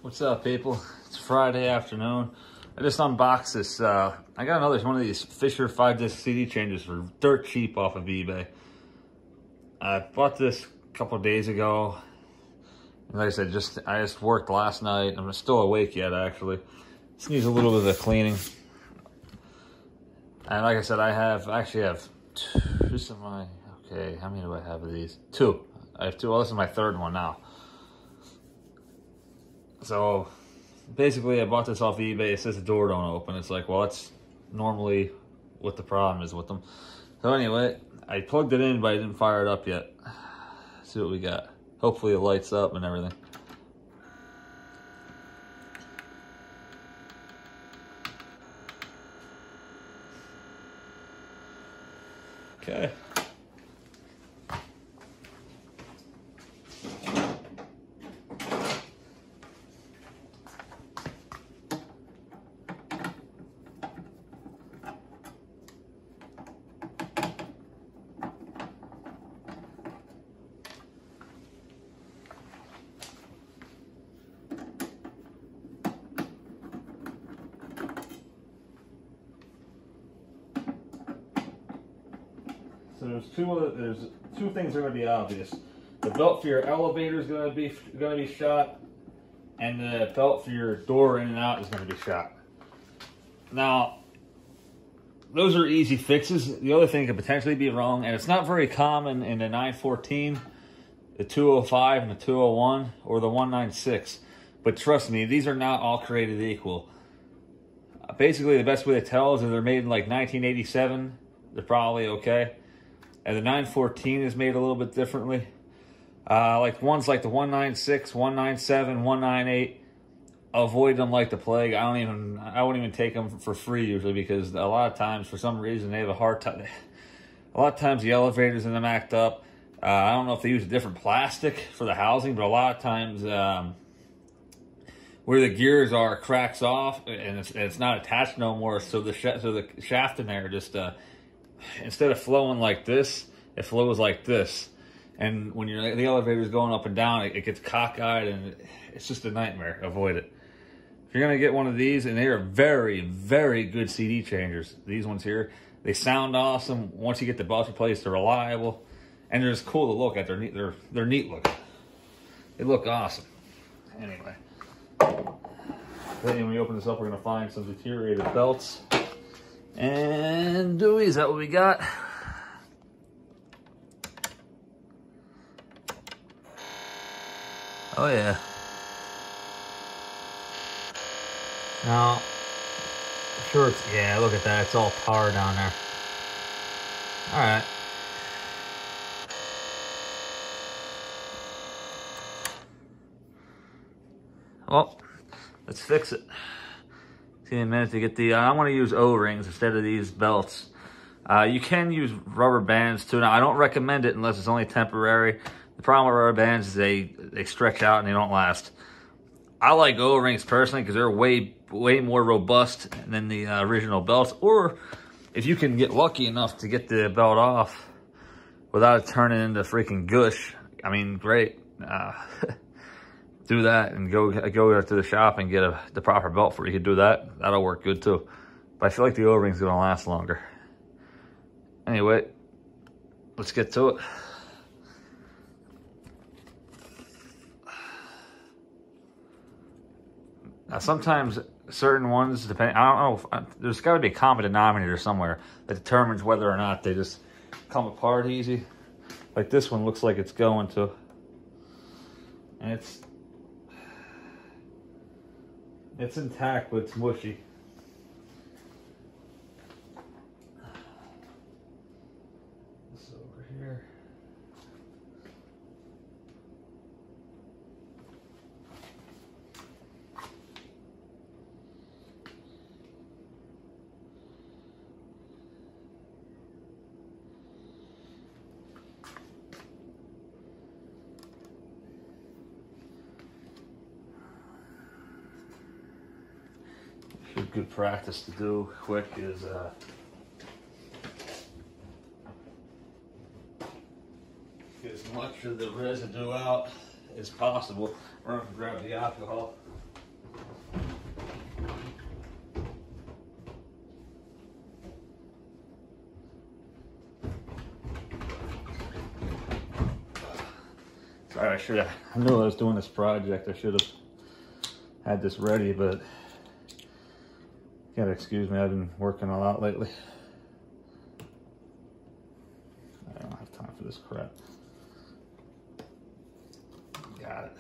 What's up, people? It's Friday afternoon. I just unboxed this. I got another one of these Fisher 5-disc CD changers for dirt cheap off of eBay. I bought this a couple of days ago. And like I said, I just worked last night. I'm still awake yet, actually. Just needs a little bit of cleaning. And like I said, I actually have two. Okay, how many do I have of these? Two. I have two. Well, this is my third one now. So basically I bought this off eBay. It says the door don't open. It's like, well, that's normally what the problem is with them. So anyway, I plugged it in, but I didn't fire it up yet. Let's see what we got. Hopefully it lights up and everything. Okay. So there's two things that are going to be obvious. The belt for your elevator is going to be shot, and the belt for your door in and out is going to be shot. Now, those are easy fixes. The other thing could potentially be wrong, and it's not very common in the 914, the 205, and the 201, or the 196. But trust me, these are not all created equal. Basically, the best way to tell is if they're made in like 1987, they're probably okay. And the 914 is made a little bit differently. Like ones like the 196, 197, 198, avoid them like the plague. I wouldn't even take them for free usually, because a lot of times, for some reason, they have a hard time. A lot of times the elevators in them act up. I don't know if they use a different plastic for the housing, but a lot of times where the gears are cracks off and it's not attached no more. So the shaft in there just instead of flowing like this, it flows like this. And when the elevator's going up and down, it gets cockeyed, and it's just a nightmare. Avoid it. If you're gonna get one of these, and they are very, very good CD changers. These ones here, they sound awesome. Once you get the belt replaced, they're reliable, and they're just cool to look at. They're neat looking. They look awesome. Anyway, then when we open this up, we're gonna find some deteriorated belts. And Dewey, is that what we got? Oh yeah. Now, sure, yeah, look at that. It's all tar down there. All right. Well, let's fix it. Give me a minute to get the, I want to use O-rings instead of these belts. You can use rubber bands too. Now, I don't recommend it unless it's only temporary. The problem with rubber bands is they stretch out and they don't last. I like O-rings personally because they're way more robust than the original belts. Or if you can get lucky enough to get the belt off without it turning into freaking gush, I mean, great. Do that and go to the shop and get the proper belt for it. You can do that. That'll work good too. But I feel like the O-ring's gonna last longer. Anyway, let's get to it. Now sometimes certain ones, depending, I don't know, there's gotta be a common denominator somewhere that determines whether or not they just come apart easy. Like this one looks like it's going to. And it's intact, but it's mushy. This over here. Good practice to do quick is get as much of the residue out as possible. We're going to grab the alcohol. I knew I was doing this project. I should have had this ready, but you gotta excuse me, I've been working a lot lately. I don't have time for this crap. Got it.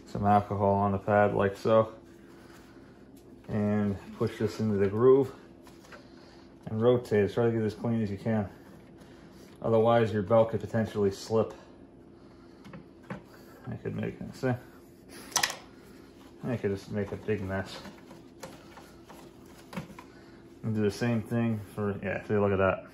Some alcohol on the pad like so, and push this into the groove and rotate it. Try to get it as clean as you can, otherwise your belt could potentially slip. I could make it, see? I could just make a big mess. And do the same thing for, yeah, see, look at that.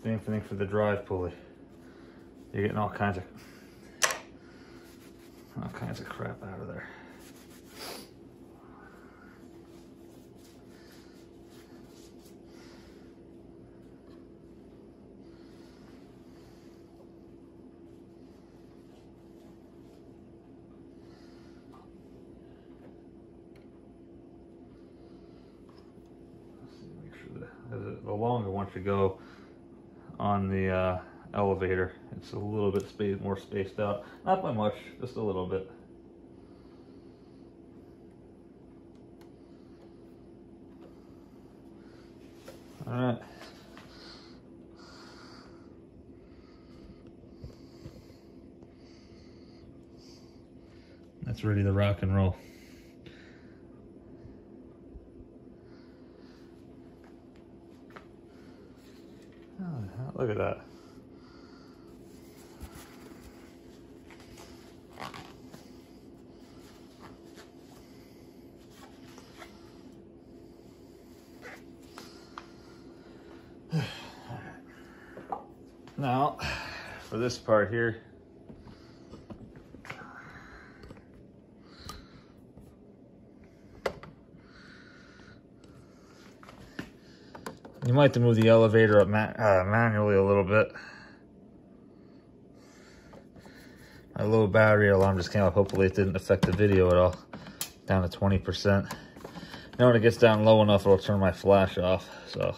Same thing for the drive pulley. You're getting all kinds of crap out of there. Make sure that the longer one should go on the elevator. It's a little bit more spaced out. Not by much, just a little bit. All right. That's ready to rock and roll. Oh, look at that. Now, for this part here, you might have to move the elevator up manually a little bit. My low battery alarm just came up. Hopefully it didn't affect the video at all. Down to 20%. Now when it gets down low enough, it'll turn my flash off. So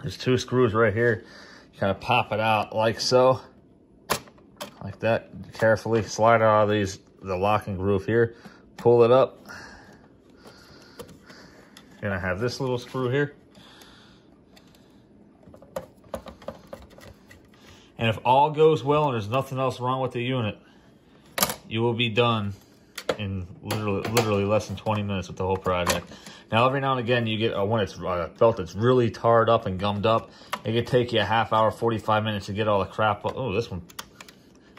there's 2 screws right here. You kind of pop it out like so. Like that. Carefully slide out of the locking groove here. Pull it up. You're gonna have this little screw here. And if all goes well and there's nothing else wrong with the unit, you will be done in literally less than 20 minutes with the whole project. Now, every now and again, you get when it's a belt that's really tarred up and gummed up, it could take you a half hour, 45 minutes to get all the crap. Oh, this one,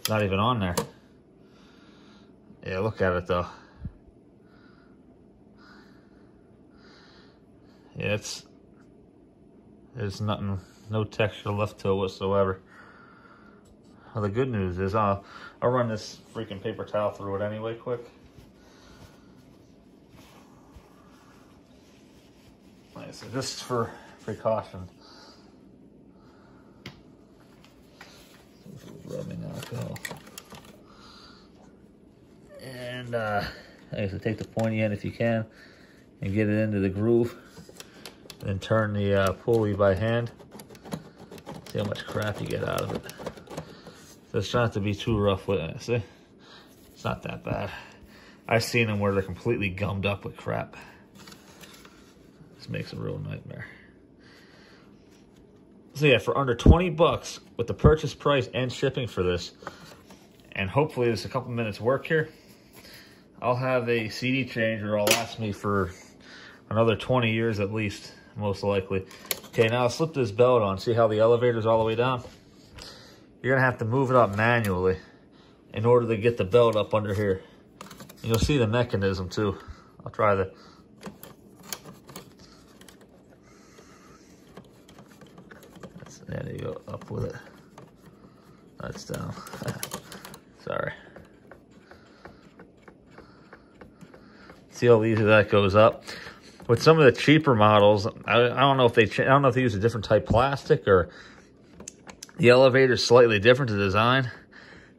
not even on there. Yeah, look at it though. Yeah, there's nothing, no texture left to it whatsoever. Well, the good news is I'll run this freaking paper towel through it anyway quick. Like I said, just for precaution. Rubbing alcohol. And like I said, take the pointy end if you can and get it into the groove. Then turn the pulley by hand. See how much crap you get out of it. So it's trying not to be too rough with it. See? It's not that bad. I've seen them where they're completely gummed up with crap. This makes a real nightmare. So yeah, for under 20 bucks with the purchase price and shipping for this, and hopefully there's a couple minutes work here, I'll have a CD changer that'll last me for another 20 years at least, most likely. Okay, now I'll slip this belt on. See how the elevator's all the way down? You're gonna have to move it up manually in order to get the belt up under here. And you'll see the mechanism too. I'll try the... There you go, up with it. That's down. Sorry. See how easy that goes up. With some of the cheaper models, I don't know if they use a different type plastic or the elevator's slightly different to design.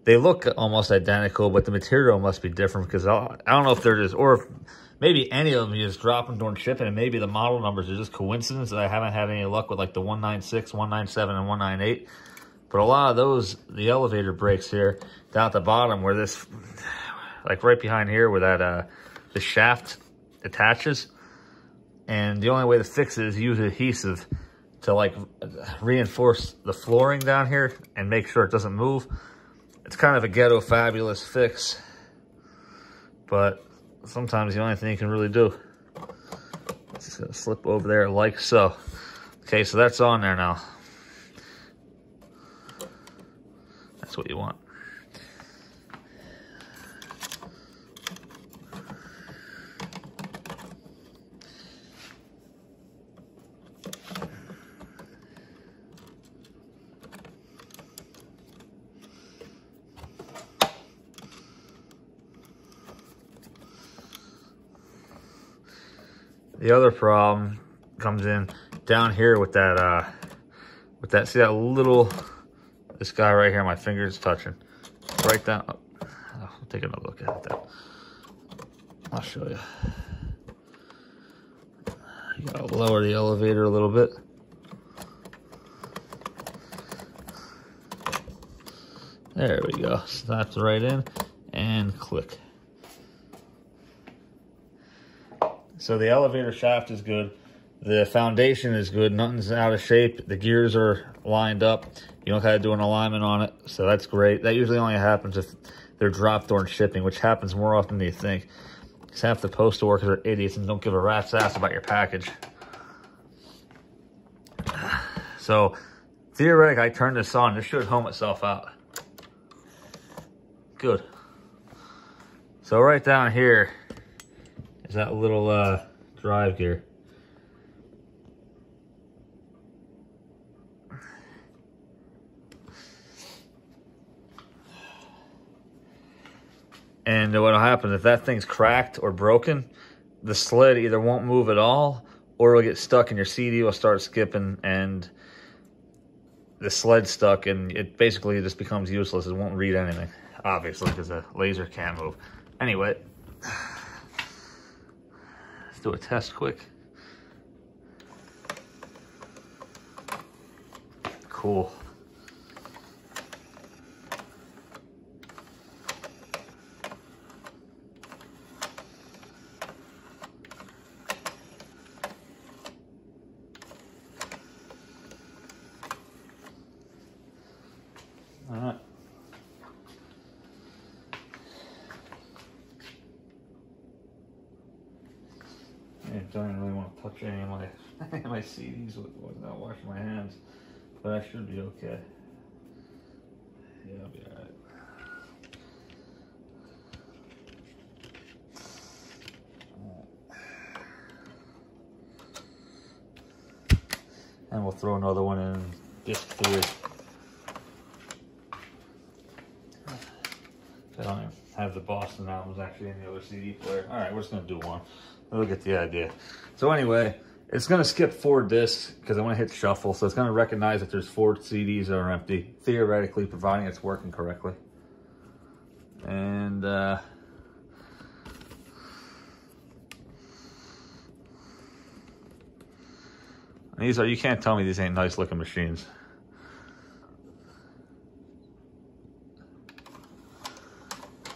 They look almost identical, but the material must be different because I don't know if they're just, or if maybe any of them you just drop them during shipping, and maybe the model numbers are just coincidence that I haven't had any luck with like the 196, 197, and 198. But a lot of those, the elevator brakes here down at the bottom where this, like right behind here where that the shaft attaches. And the only way to fix it is use adhesive to like reinforce the flooring down here and make sure it doesn't move. It's kind of a ghetto fabulous fix, but sometimes the only thing you can really do. It's just gonna slip over there like so. Okay, so that's on there now. That's what you want. The other problem comes in down here with that, see that little, this guy right here, my finger's touching. Right down, I'll take another look at it then. I'll show you. You gotta lower the elevator a little bit. There we go, snaps right in and click. So the elevator shaft is good. The foundation is good. Nothing's out of shape. The gears are lined up. You don't have to do an alignment on it. So that's great. That usually only happens if they're dropped during shipping, which happens more often than you think. Because half the postal workers are idiots and don't give a rat's ass about your package. So theoretically, I turn this on. This should home itself out. Good. So right down here is that little drive gear. And what'll happen if that thing's cracked or broken, the sled either won't move at all or it'll get stuck and your CD will start skipping and the sled's stuck and it basically just becomes useless. It won't read anything, obviously, because the laser can't move. Anyway, let's do a test quick. Cool. All right. I don't really want to touch any of my CDs without washing my hands, but I should be okay. Yeah, I'll be all right. And we'll throw another one in disc 3. I don't even have the Boston albums actually in the other CD player. All right, we're just gonna do one. We'll get the idea. So anyway, it's gonna skip 4 discs because I want to hit shuffle. So it's gonna recognize that there's 4 CDs that are empty, theoretically, providing it's working correctly. And these are, you can't tell me these ain't nice looking machines.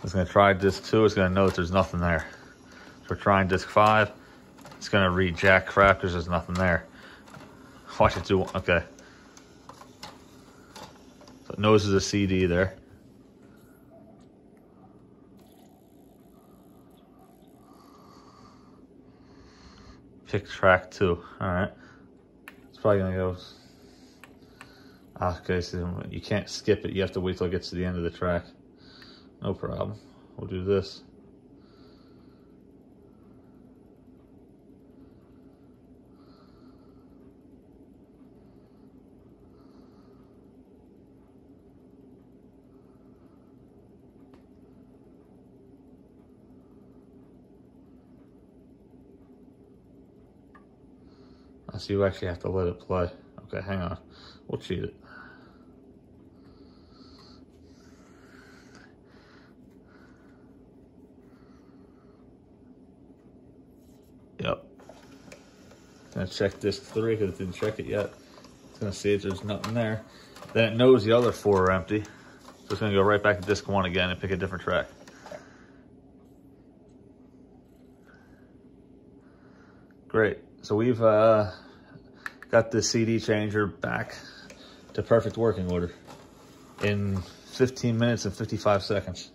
It's gonna try disc 2, it's gonna know that there's nothing there. So we're trying disc 5, it's gonna read jack crap because there's nothing there. Watch it do, okay. So it knows there's a CD there. Pick track 2, all right. It's probably gonna go, okay, so you can't skip it, you have to wait till it gets to the end of the track. No problem. We'll do this. So you actually have to let it play. Okay, hang on. We'll cheat it. Yep. Gonna check disc 3 because it didn't check it yet. It's gonna see if there's nothing there. Then it knows the other 4 are empty. So it's gonna go right back to disc 1 again and pick a different track. Great. So we've got the CD changer back to perfect working order in 15 minutes and 55 seconds.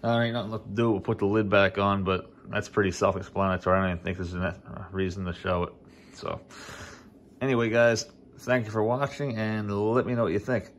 Now, there ain't nothing left to do. We'll put the lid back on, but that's pretty self-explanatory. I don't even think there's a reason to show it. So anyway, guys, thank you for watching, and let me know what you think.